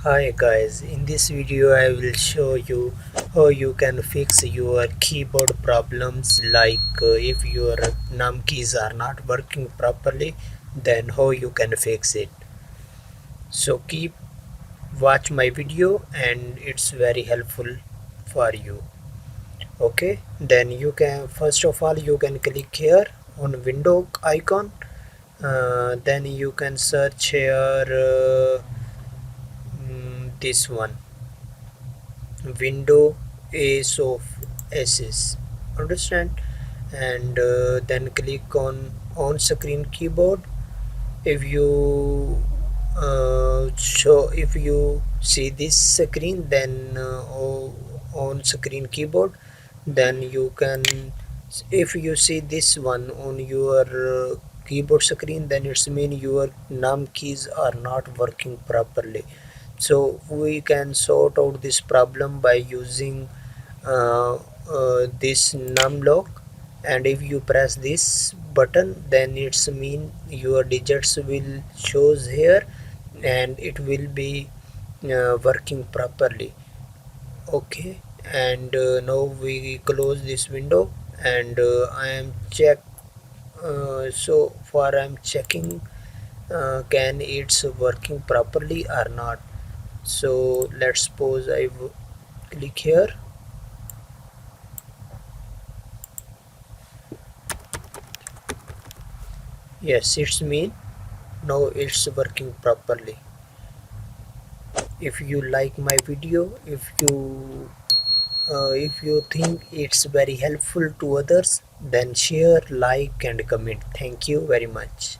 Hi guys, in this video I will show you how you can fix your keyboard problems like if your num keys are not working properly, then how you can fix it. So keep watch my video and it's very helpful for you. Okay, then you can first of all you can click here on window icon. Then you can search here this one, window ace of aces, understand, and then click on screen keyboard. If you if you see this screen, then on screen keyboard, then you can, if you see this one on your keyboard screen, then it's mean your num keys are not working properly. So we can sort out this problem by using this num lock, and if you press this button, then it's mean your digits will shows here and it will be working properly. Okay, and now we close this window, and I am check so far I'm checking can it's working properly or not. So let's suppose I click here. Yes, it's mean now it's working properly. If you like my video, if you think it's very helpful to others, then share, like and comment. Thank you very much.